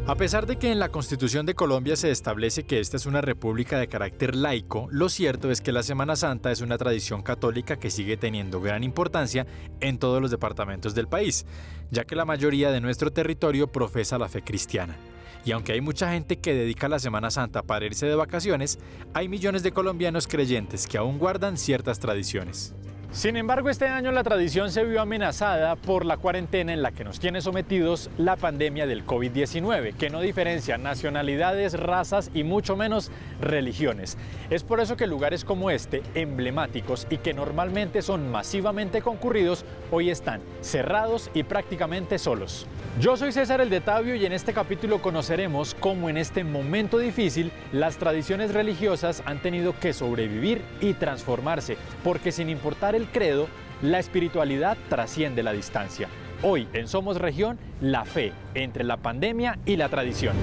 A pesar de que en la Constitución de Colombia se establece que esta es una república de carácter laico, lo cierto es que la Semana Santa es una tradición católica que sigue teniendo gran importancia en todos los departamentos del país, ya que la mayoría de nuestro territorio profesa la fe cristiana. Y aunque hay mucha gente que dedica la Semana Santa para irse de vacaciones, hay millones de colombianos creyentes que aún guardan ciertas tradiciones. Sin embargo, este año la tradición se vio amenazada por la cuarentena en la que nos tiene sometidos la pandemia del COVID-19, que no diferencia nacionalidades, razas y mucho menos religiones. Es por eso que lugares como este, emblemáticos y que normalmente son masivamente concurridos, hoy están cerrados y prácticamente solos. Yo soy César el de Tabio y en este capítulo conoceremos cómo en este momento difícil las tradiciones religiosas han tenido que sobrevivir y transformarse, porque sin importar el credo, la espiritualidad trasciende la distancia. Hoy en Somos Región, la fe entre la pandemia y la tradición.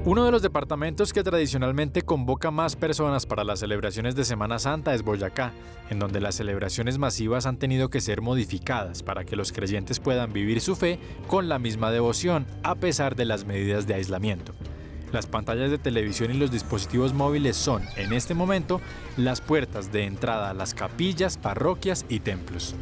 Uno de los departamentos que tradicionalmente convoca más personas para las celebraciones de Semana Santa es Boyacá, en donde las celebraciones masivas han tenido que ser modificadas para que los creyentes puedan vivir su fe con la misma devoción, a pesar de las medidas de aislamiento. Las pantallas de televisión y los dispositivos móviles son, en este momento, las puertas de entrada a las capillas, parroquias y templos.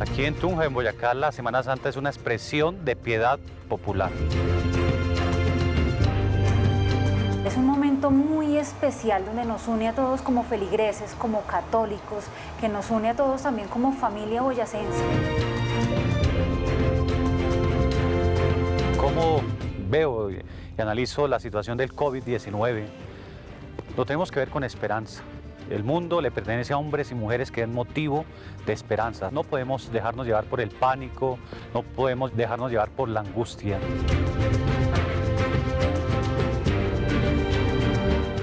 Aquí en Tunja, en Boyacá, la Semana Santa es una expresión de piedad popular. Es un momento muy especial donde nos une a todos como feligreses, como católicos, que nos une a todos también como familia boyacense. ¿Cómo veo y analizo la situación del COVID-19? Lo tenemos que ver con esperanza. El mundo le pertenece a hombres y mujeres que den motivo de esperanza. No podemos dejarnos llevar por el pánico, no podemos dejarnos llevar por la angustia.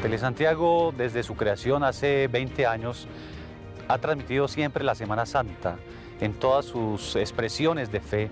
Telesantiago, desde su creación hace 20 años, ha transmitido siempre la Semana Santa en todas sus expresiones de fe,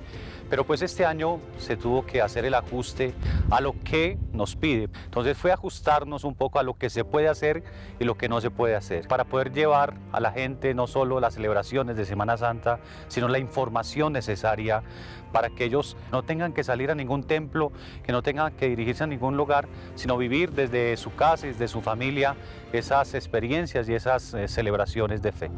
pero pues este año se tuvo que hacer el ajuste a lo que nos pide. Entonces fue ajustarnos un poco a lo que se puede hacer y lo que no se puede hacer, para poder llevar a la gente no solo las celebraciones de Semana Santa, sino la información necesaria para que ellos no tengan que salir a ningún templo, que no tengan que dirigirse a ningún lugar, sino vivir desde su casa y desde su familia esas experiencias y esas celebraciones de fe.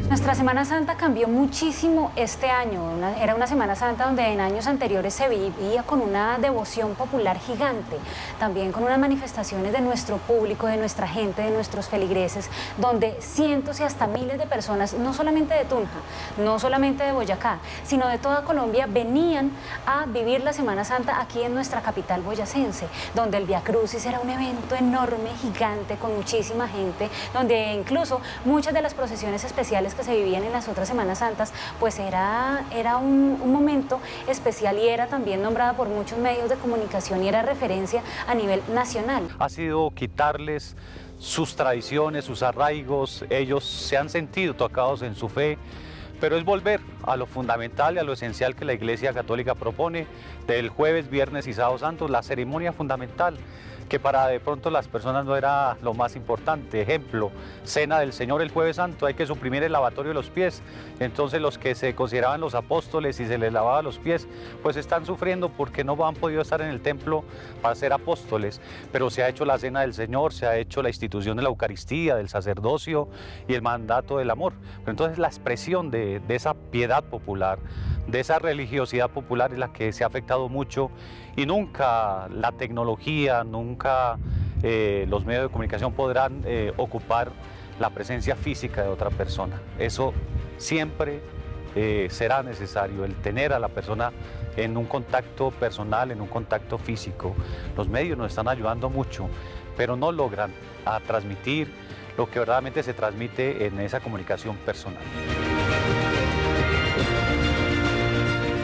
Nuestra Semana Santa cambió muchísimo este año. Era una Semana Santa donde en años anteriores se vivía con una devoción popular gigante, también con unas manifestaciones de nuestro público, de nuestra gente, de nuestros feligreses, donde cientos y hasta miles de personas, no solamente de Tunja, no solamente de Boyacá, sino de toda Colombia, venían a vivir la Semana Santa aquí en nuestra capital boyacense, donde el Vía Crucis era un evento enorme, gigante, con muchísima gente, donde incluso muchas de las procesiones especiales que se vivían en las otras Semanas Santas, pues era un momento especial y era también nombrada por muchos medios de comunicación y era referencia a nivel nacional. Ha sido quitarles sus tradiciones, sus arraigos, ellos se han sentido tocados en su fe, pero es volver a lo fundamental y a lo esencial que la Iglesia Católica propone del jueves, viernes y sábado santo, la ceremonia fundamental que para de pronto las personas no era lo más importante. Ejemplo, Cena del Señor el Jueves Santo, hay que suprimir el lavatorio de los pies. Entonces los que se consideraban los apóstoles y se les lavaba los pies, pues están sufriendo porque no han podido estar en el templo para ser apóstoles. Pero se ha hecho la Cena del Señor, se ha hecho la institución de la Eucaristía, del sacerdocio y el mandato del amor. Pero entonces la expresión de esa piedad popular, de esa religiosidad popular es la que se ha afectado mucho, y nunca la tecnología, nunca los medios de comunicación podrán ocupar la presencia física de otra persona. Eso siempre será necesario, el tener a la persona en un contacto personal, en un contacto físico. Los medios nos están ayudando mucho, pero no logran transmitir lo que verdaderamente se transmite en esa comunicación personal.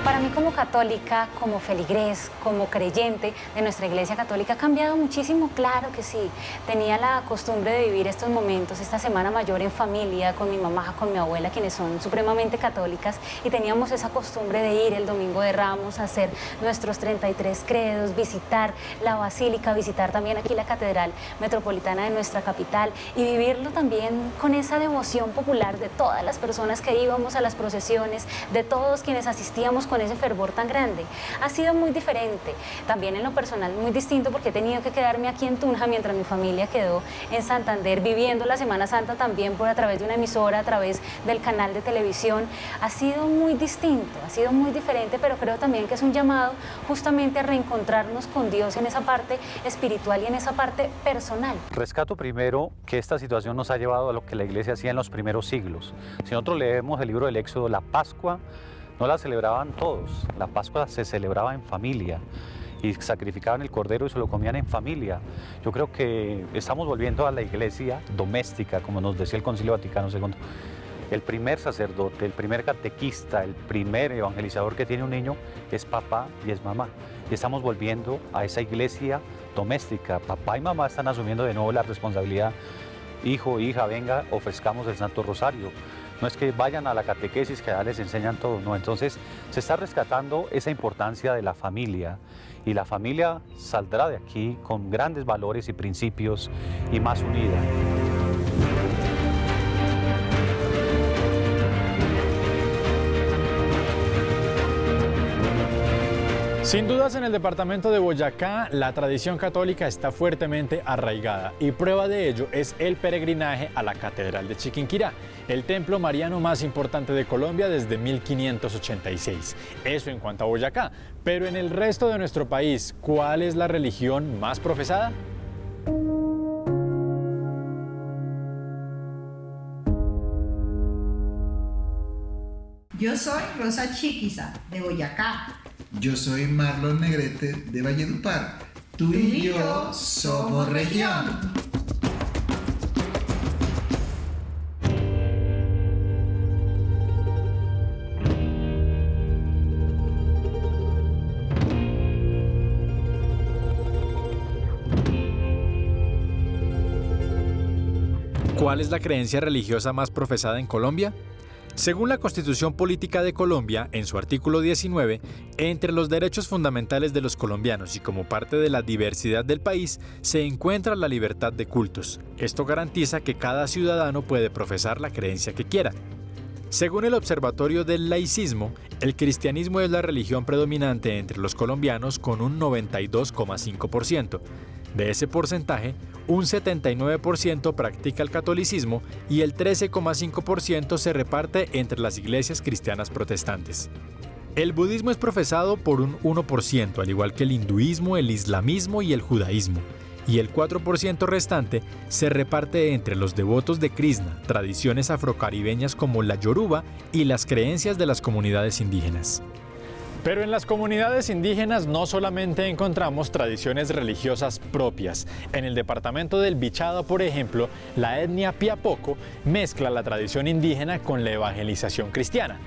Para mí como católica, como feligrés, como creyente de nuestra Iglesia Católica ha cambiado muchísimo, claro que sí. Tenía la costumbre de vivir estos momentos, esta Semana Mayor en familia, con mi mamá, con mi abuela, quienes son supremamente católicas, y teníamos esa costumbre de ir el Domingo de Ramos a hacer nuestros 33 credos, visitar la Basílica, visitar también aquí la Catedral Metropolitana de nuestra capital y vivirlo también con esa devoción popular de todas las personas que íbamos a las procesiones, de todos quienes asistíamos con ese fervor tan grande. Ha sido muy diferente, también en lo personal muy distinto, porque he tenido que quedarme aquí en Tunja mientras mi familia quedó en Santander viviendo la Semana Santa también a través de una emisora, a través del canal de televisión. Ha sido muy distinto, ha sido muy diferente, pero creo también que es un llamado justamente a reencontrarnos con Dios en esa parte espiritual y en esa parte personal. Rescato primero que esta situación nos ha llevado a lo que la Iglesia hacía en los primeros siglos. Si nosotros leemos el libro del Éxodo, la Pascua no la celebraban todos, la Pascua se celebraba en familia y sacrificaban el cordero y se lo comían en familia. Yo creo que estamos volviendo a la iglesia doméstica, como nos decía el Concilio Vaticano II. El primer sacerdote, el primer catequista, el primer evangelizador que tiene un niño es papá y es mamá. Y estamos volviendo a esa iglesia doméstica. Papá y mamá están asumiendo de nuevo la responsabilidad. Hijo, hija, venga, ofrezcamos el Santo Rosario. No es que vayan a la catequesis que ya les enseñan todo, no. Entonces se está rescatando esa importancia de la familia, y la familia saldrá de aquí con grandes valores y principios y más unida. Sin dudas, en el departamento de Boyacá, la tradición católica está fuertemente arraigada, y prueba de ello es el peregrinaje a la Catedral de Chiquinquirá, el templo mariano más importante de Colombia desde 1586. Eso en cuanto a Boyacá, pero en el resto de nuestro país, ¿cuál es la religión más profesada? Yo soy Rosa Chiquiza, de Boyacá. Yo soy Marlon Negrete, de Valledupar. Tú y yo somos región. ¿Cuál es la creencia religiosa más profesada en Colombia? Según la Constitución Política de Colombia, en su artículo 19, entre los derechos fundamentales de los colombianos y como parte de la diversidad del país, se encuentra la libertad de cultos. Esto garantiza que cada ciudadano puede profesar la creencia que quiera. Según el Observatorio del Laicismo, el cristianismo es la religión predominante entre los colombianos con un 92,5%. De ese porcentaje, un 79% practica el catolicismo y el 13,5% se reparte entre las iglesias cristianas protestantes. El budismo es profesado por un 1%, al igual que el hinduismo, el islamismo y el judaísmo, y el 4% restante se reparte entre los devotos de Krishna, tradiciones afrocaribeñas como la yoruba y las creencias de las comunidades indígenas. Pero en las comunidades indígenas no solamente encontramos tradiciones religiosas propias. En el departamento del Bichada, por ejemplo, la etnia Piapoco mezcla la tradición indígena con la evangelización cristiana.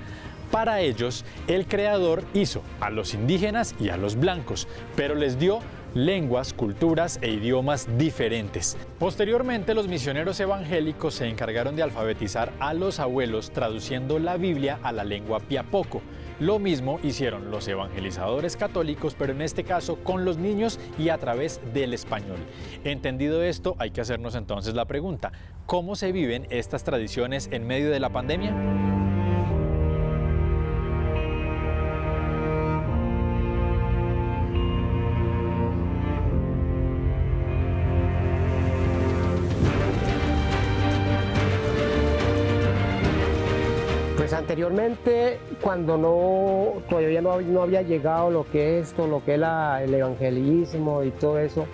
Para ellos, el Creador hizo a los indígenas y a los blancos, pero les dio lenguas, culturas e idiomas diferentes. Posteriormente, los misioneros evangélicos se encargaron de alfabetizar a los abuelos traduciendo la Biblia a la lengua piapoco. Lo mismo hicieron los evangelizadores católicos, pero en este caso con los niños y a través del español. Entendido esto, hay que hacernos entonces la pregunta: ¿cómo se viven estas tradiciones en medio de la pandemia? Pues anteriormente, cuando todavía no había llegado lo que es esto, lo que es el evangelismo y todo eso,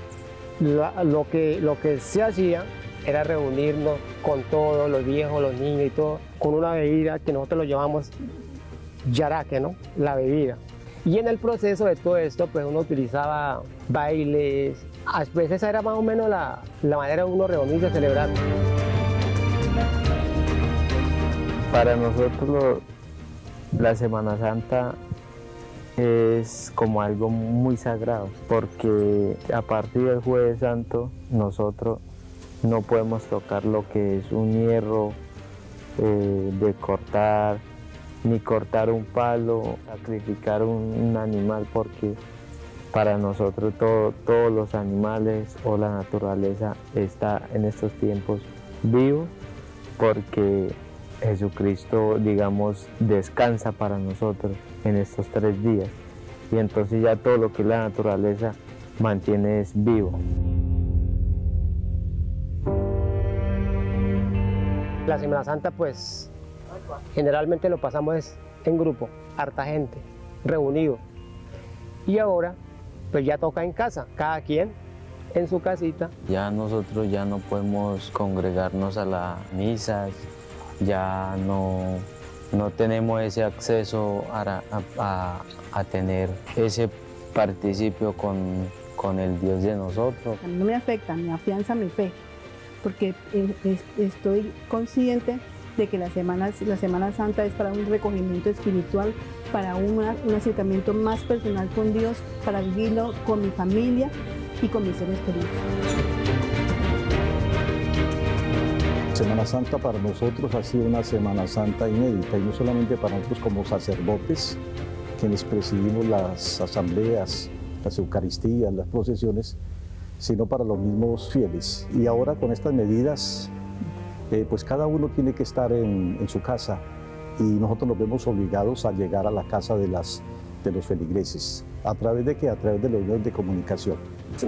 lo que se hacía era reunirnos con todos los viejos, los niños y todo, con una bebida que nosotros lo llamamos yaraque, ¿no? La bebida. Y en el proceso de todo esto, pues uno utilizaba bailes, pues esa era más o menos la manera de uno reunirse a celebrar. Para nosotros la Semana Santa es como algo muy sagrado, porque a partir del Jueves Santo nosotros no podemos tocar lo que es un hierro de cortar, ni cortar un palo, sacrificar un animal, porque para nosotros todos los animales o la naturaleza está en estos tiempos vivo, porque Jesucristo, digamos, descansa para nosotros en estos 3 días, y entonces ya todo lo que es la naturaleza mantiene vivo. La Semana Santa, pues, generalmente lo pasamos en grupo, harta gente, reunido. Y ahora, pues ya toca en casa, cada quien en su casita. Ya nosotros ya no podemos congregarnos a las misas, ya no tenemos ese acceso a tener ese participio con el Dios de nosotros. A mí no me afecta, me afianza mi fe, porque estoy consciente de que la Semana Santa es para un recogimiento espiritual, para un acercamiento más personal con Dios, para vivirlo con mi familia y con mis seres queridos. Semana Santa para nosotros ha sido una Semana Santa inédita, y no solamente para nosotros como sacerdotes, quienes presidimos las asambleas, las eucaristías, las procesiones, sino para los mismos fieles. Y ahora con estas medidas, pues cada uno tiene que estar en su casa, y nosotros nos vemos obligados a llegar a la casa de los feligreses. ¿A través de qué? A través de los medios de comunicación.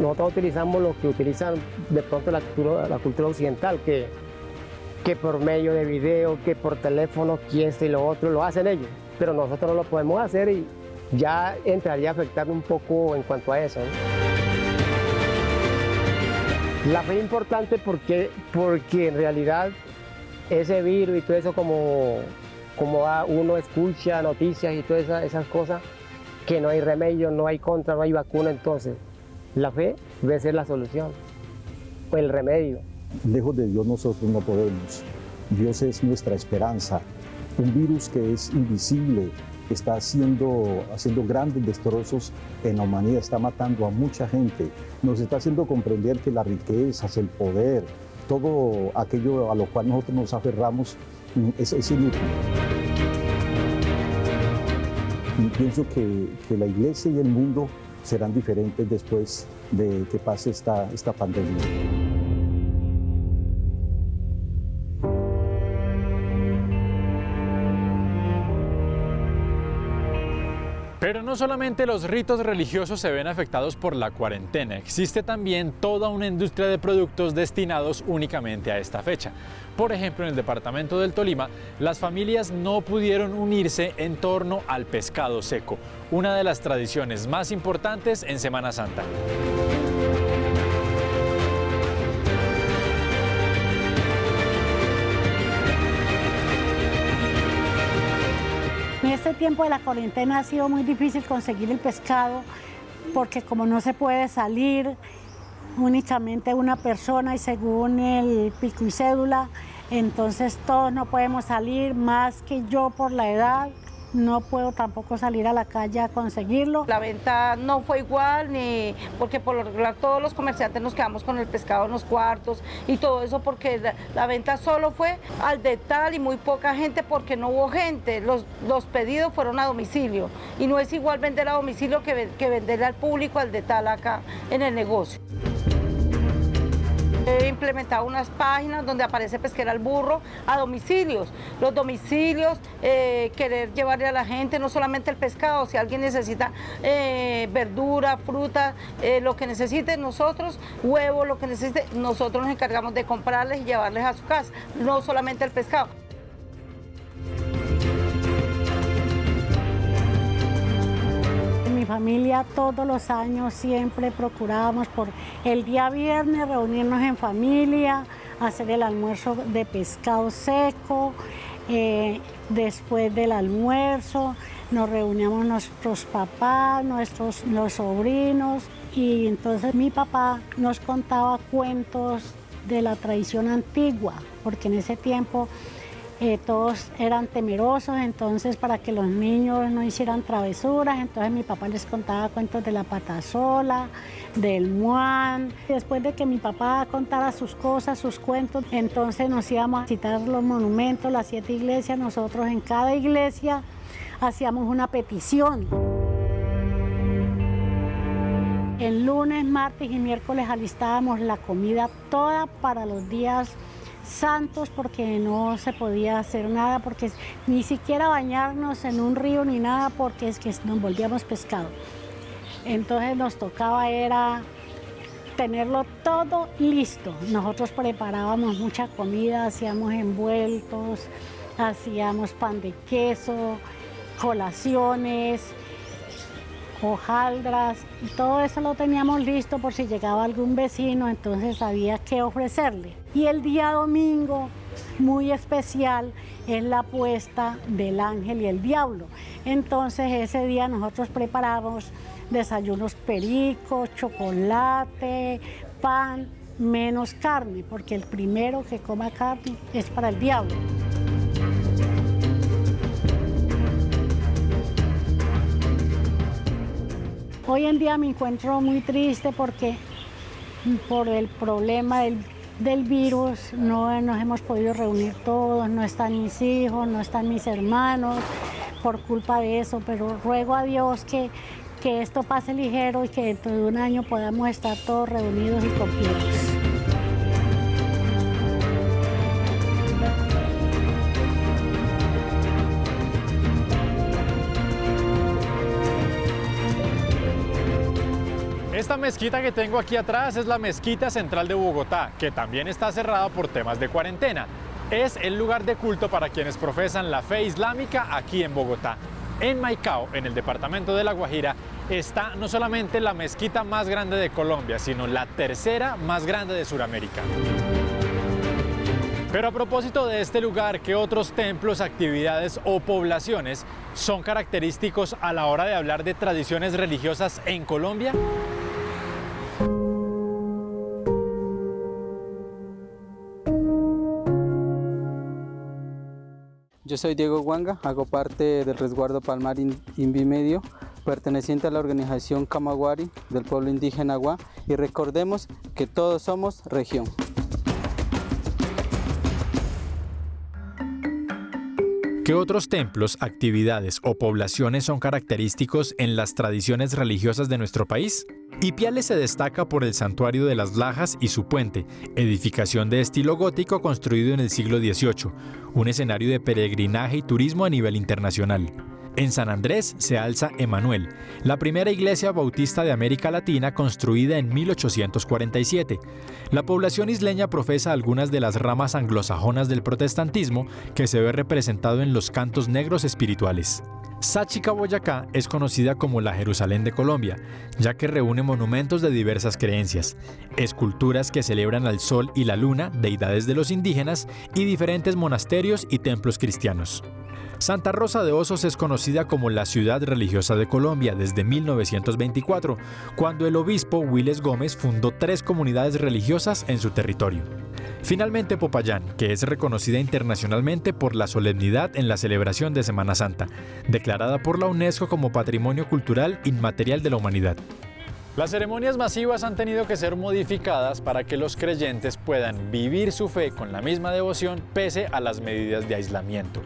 Nosotros utilizamos lo que utilizan de pronto la cultura occidental, que por medio de video, que por teléfono, que esto y lo otro, lo hacen ellos. Pero nosotros no lo podemos hacer, y ya entraría a afectar un poco en cuanto a eso, ¿no? La fe es importante porque en realidad ese virus y todo eso, como uno escucha noticias y todas esas cosas, que no hay remedio, no hay contra, no hay vacuna, entonces la fe debe ser la solución, o el remedio. Lejos de Dios nosotros no podemos. Dios es nuestra esperanza. Un virus que es invisible está haciendo grandes destrozos en la humanidad, está matando a mucha gente. Nos está haciendo comprender que las riquezas, el poder, todo aquello a lo cual nosotros nos aferramos es inútil. Y pienso que la Iglesia y el mundo serán diferentes después de que pase esta pandemia. Pero no solamente los ritos religiosos se ven afectados por la cuarentena, existe también toda una industria de productos destinados únicamente a esta fecha. Por ejemplo, en el departamento del Tolima, las familias no pudieron unirse en torno al pescado seco, una de las tradiciones más importantes en Semana Santa. En este tiempo de la cuarentena ha sido muy difícil conseguir el pescado, porque como no se puede salir, únicamente una persona y según el pico y cédula, entonces todos no podemos salir, más que yo por la edad no puedo tampoco salir a la calle a conseguirlo. La venta no fue igual, porque por lo regular todos los comerciantes nos quedamos con el pescado en los cuartos y todo eso porque la venta solo fue al detal y muy poca gente porque no hubo gente. Los pedidos fueron a domicilio y no es igual vender a domicilio que venderle al público al detal acá en el negocio. He implementado unas páginas donde aparece Pesquera al Burro a domicilios. Los domicilios, querer llevarle a la gente no solamente el pescado, si alguien necesita verdura, fruta, lo que necesite nosotros, huevo, lo que necesite, nosotros nos encargamos de comprarles y llevarles a su casa, no solamente el pescado. Mi familia todos los años siempre procurábamos por el día viernes reunirnos en familia, hacer el almuerzo de pescado seco, después del almuerzo nos reuníamos nuestros papás, los sobrinos y entonces mi papá nos contaba cuentos de la tradición antigua, porque en ese tiempo todos eran temerosos, entonces para que los niños no hicieran travesuras, entonces mi papá les contaba cuentos de la patasola, del muán. Después de que mi papá contara sus cosas, sus cuentos, entonces nos íbamos a visitar los monumentos, las 7 iglesias, nosotros en cada iglesia hacíamos una petición. El lunes, martes y miércoles alistábamos la comida toda para los días santos porque no se podía hacer nada, porque ni siquiera bañarnos en un río ni nada porque es que nos volvíamos pescado. Entonces nos tocaba era tenerlo todo listo. Nosotros preparábamos mucha comida, hacíamos envueltos, hacíamos pan de queso, colaciones, hojaldras, y todo eso lo teníamos listo por si llegaba algún vecino, entonces había que ofrecerle. Y el día domingo, muy especial, es la puesta del ángel y el diablo. Entonces ese día nosotros preparamos desayunos pericos, chocolate, pan, menos carne, porque el primero que coma carne es para el diablo. Hoy en día me encuentro muy triste porque por el problema del virus no nos hemos podido reunir todos, no están mis hijos, no están mis hermanos por culpa de eso, pero ruego a Dios que esto pase ligero y que dentro de un año podamos estar todos reunidos y completos. Esta mezquita que tengo aquí atrás es la Mezquita Central de Bogotá, que también está cerrada por temas de cuarentena. Es el lugar de culto para quienes profesan la fe islámica aquí en Bogotá. En Maicao, en el departamento de La Guajira, está no solamente la mezquita más grande de Colombia, sino la tercera más grande de Sudamérica. Pero a propósito de este lugar, ¿qué otros templos, actividades o poblaciones son característicos a la hora de hablar de tradiciones religiosas en Colombia? Yo soy Diego Guanga, hago parte del resguardo Palmar Invi Medio, perteneciente a la organización Camagüey del pueblo indígena Agua, y recordemos que todos somos región. ¿Qué otros templos, actividades o poblaciones son característicos en las tradiciones religiosas de nuestro país? Ipiales se destaca por el Santuario de las Lajas y su puente, edificación de estilo gótico construido en el siglo XVIII, un escenario de peregrinaje y turismo a nivel internacional. En San Andrés se alza Emanuel, la primera iglesia bautista de América Latina construida en 1847. La población isleña profesa algunas de las ramas anglosajonas del protestantismo que se ve representado en los cantos negros espirituales. Sáchica, Boyacá, es conocida como la Jerusalén de Colombia, ya que reúne monumentos de diversas creencias, esculturas que celebran al sol y la luna, deidades de los indígenas, y diferentes monasterios y templos cristianos. Santa Rosa de Osos es conocida como la ciudad religiosa de Colombia desde 1924, cuando el obispo Willes Gómez fundó 3 comunidades religiosas en su territorio. Finalmente, Popayán, que es reconocida internacionalmente por la solemnidad en la celebración de Semana Santa, declarada por la UNESCO como Patrimonio Cultural Inmaterial de la Humanidad. Las ceremonias masivas han tenido que ser modificadas para que los creyentes puedan vivir su fe con la misma devoción pese a las medidas de aislamiento.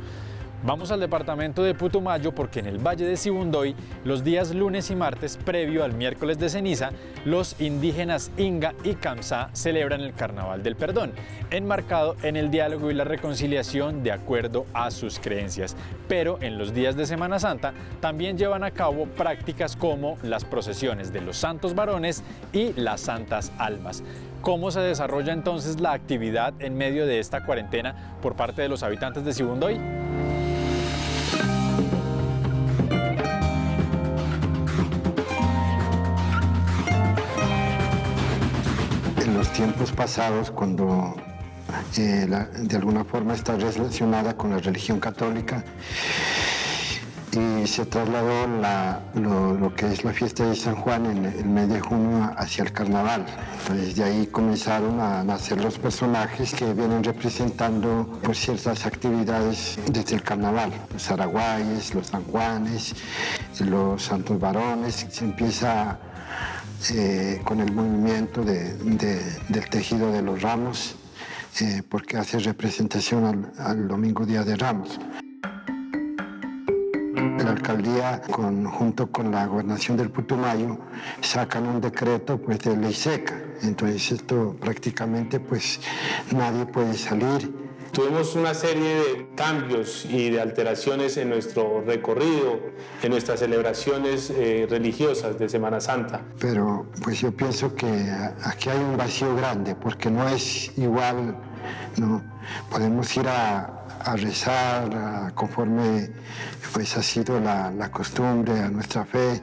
Vamos al departamento de Putumayo porque en el Valle de Sibundoy, los días lunes y martes previo al miércoles de ceniza, los indígenas Inga y Kamsá celebran el Carnaval del Perdón, enmarcado en el diálogo y la reconciliación de acuerdo a sus creencias. Pero en los días de Semana Santa también llevan a cabo prácticas como las procesiones de los santos varones y las santas almas. ¿Cómo se desarrolla entonces la actividad en medio de esta cuarentena por parte de los habitantes de Sibundoy? En los tiempos pasados, cuando de alguna forma está relacionada con la religión católica y se trasladó lo que es la fiesta de San Juan en el mes de junio hacia el carnaval. Entonces de ahí comenzaron a nacer los personajes que vienen representando pues, ciertas actividades desde el carnaval. Los araguayes, los San Juanes, los santos varones. Se empieza con el movimiento del tejido de los ramos, porque hace representación al domingo Día de Ramos. La alcaldía, junto con la gobernación del Putumayo, sacan un decreto pues, de ley seca. Entonces esto prácticamente pues, nadie puede salir. Tuvimos una serie de cambios y de alteraciones en nuestro recorrido, en nuestras celebraciones religiosas de Semana Santa. Pero pues yo pienso que aquí hay un vacío grande, porque no es igual, ¿no? Podemos ir a rezar conforme pues, ha sido la costumbre, a nuestra fe,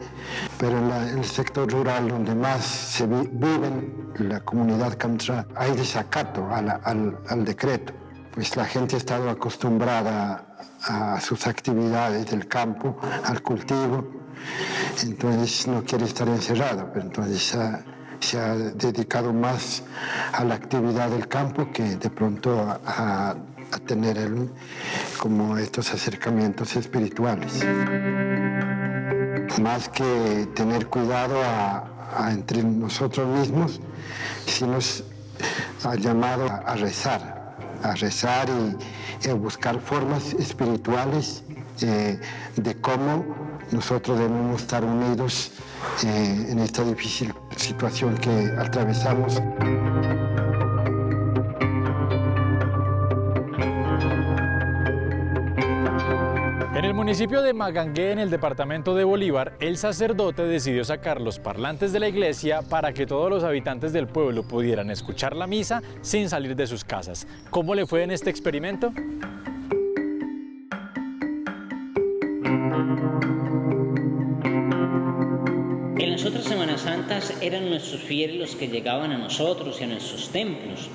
pero en el sector rural donde más se vive la comunidad Kamsá hay desacato al decreto. Pues la gente ha estado acostumbrada a sus actividades del campo, al cultivo, entonces no quiere estar encerrado, pero entonces se ha dedicado más a la actividad del campo que de pronto a tener como estos acercamientos espirituales. Más que tener cuidado entre nosotros mismos, sí nos ha llamado a rezar y buscar formas espirituales de cómo nosotros debemos estar unidos en esta difícil situación que atravesamos. En el municipio de Magangué, en el departamento de Bolívar, el sacerdote decidió sacar los parlantes de la iglesia para que todos los habitantes del pueblo pudieran escuchar la misa sin salir de sus casas. ¿Cómo le fue en este experimento? En las otras Semanas Santas eran nuestros fieles los que llegaban a nosotros y a nuestros templos.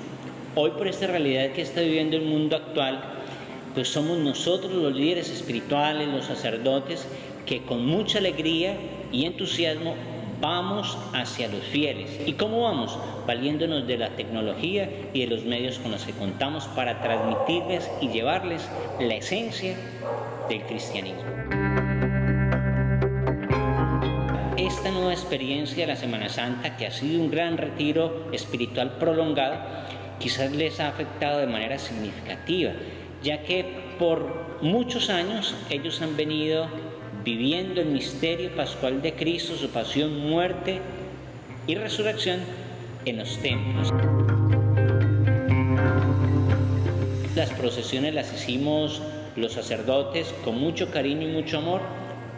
Hoy, por esta realidad que está viviendo el mundo actual, pues somos nosotros los líderes espirituales, los sacerdotes, que con mucha alegría y entusiasmo vamos hacia los fieles. ¿Y cómo vamos? Valiéndonos de la tecnología y de los medios con los que contamos para transmitirles y llevarles la esencia del cristianismo. Esta nueva experiencia de la Semana Santa, que ha sido un gran retiro espiritual prolongado, quizás les ha afectado de manera significativa, ya que por muchos años ellos han venido viviendo el misterio pascual de Cristo, su pasión, muerte y resurrección en los templos. Las procesiones las hicimos los sacerdotes con mucho cariño y mucho amor,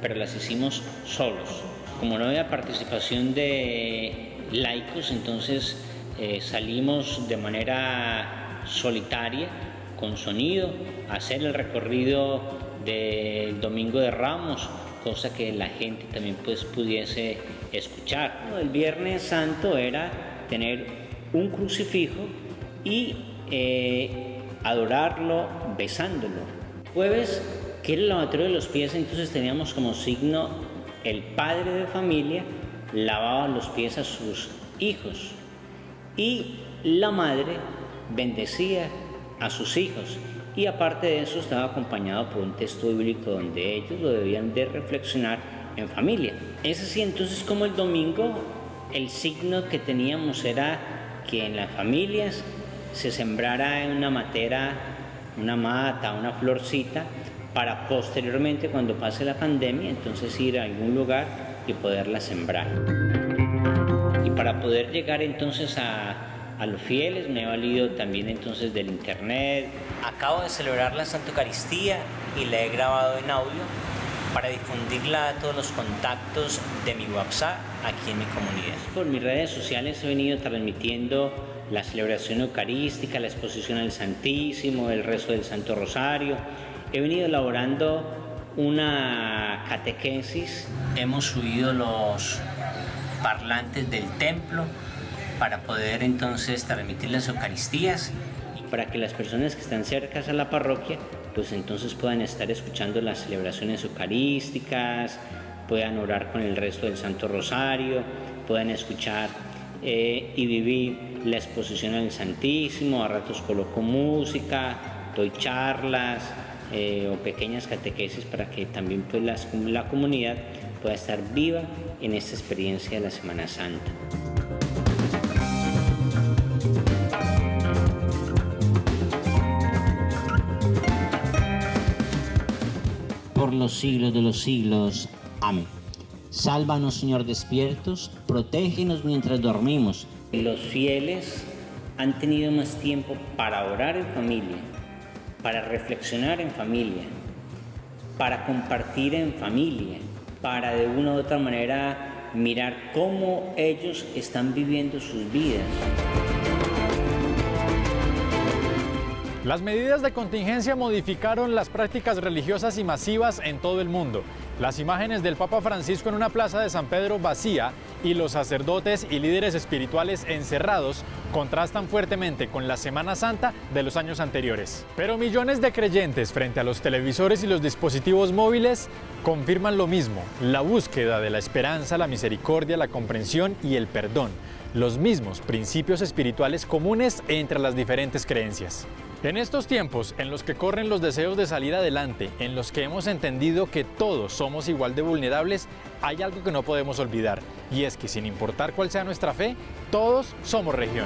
pero las hicimos solos. Como no había participación de laicos, entonces salimos de manera solitaria, con sonido, a hacer el recorrido del Domingo de Ramos, cosa que la gente también pues pudiese escuchar. El Viernes Santo era tener un crucifijo y adorarlo besándolo. Jueves, que era el lavatorio de los pies, entonces teníamos como signo el padre de familia lavaba los pies a sus hijos y la madre bendecía a sus hijos. Y aparte de eso estaba acompañado por un texto bíblico donde ellos lo debían de reflexionar en familia. Es así entonces como el domingo el signo que teníamos era que en las familias se sembrara en una matera, una mata, una florcita, para posteriormente cuando pase la pandemia entonces ir a algún lugar y poderla sembrar. Y para poder llegar entonces a los fieles me he valido también entonces del internet. Acabo de celebrar la Santa Eucaristía y la he grabado en audio para difundirla a todos los contactos de mi WhatsApp aquí en mi comunidad. Por mis redes sociales he venido transmitiendo la celebración eucarística, la exposición al Santísimo, el rezo del Santo Rosario. He venido elaborando una catequesis. Hemos subido los parlantes del templo para poder entonces transmitir las Eucaristías. Y para que las personas que están cerca a la parroquia, pues entonces puedan estar escuchando las celebraciones eucarísticas, puedan orar con el resto del Santo Rosario, puedan escuchar y vivir la exposición al Santísimo. A ratos coloco música, doy charlas o pequeñas catequesis para que también pues, la comunidad pueda estar viva en esta experiencia de la Semana Santa. Por los siglos de los siglos. Amén. Sálvanos, Señor, despiertos, protégenos mientras dormimos. Los fieles han tenido más tiempo para orar en familia, para reflexionar en familia, para compartir en familia, para de una u otra manera mirar cómo ellos están viviendo sus vidas. Las medidas de contingencia modificaron las prácticas religiosas y masivas en todo el mundo. Las imágenes del Papa Francisco en una plaza de San Pedro vacía y los sacerdotes y líderes espirituales encerrados contrastan fuertemente con la Semana Santa de los años anteriores. Pero millones de creyentes frente a los televisores y los dispositivos móviles confirman lo mismo: la búsqueda de la esperanza, la misericordia, la comprensión y el perdón, los mismos principios espirituales comunes entre las diferentes creencias. En estos tiempos en los que corren los deseos de salir adelante, en los que hemos entendido que todos somos igual de vulnerables, hay algo que no podemos olvidar, y es que sin importar cuál sea nuestra fe, todos somos región.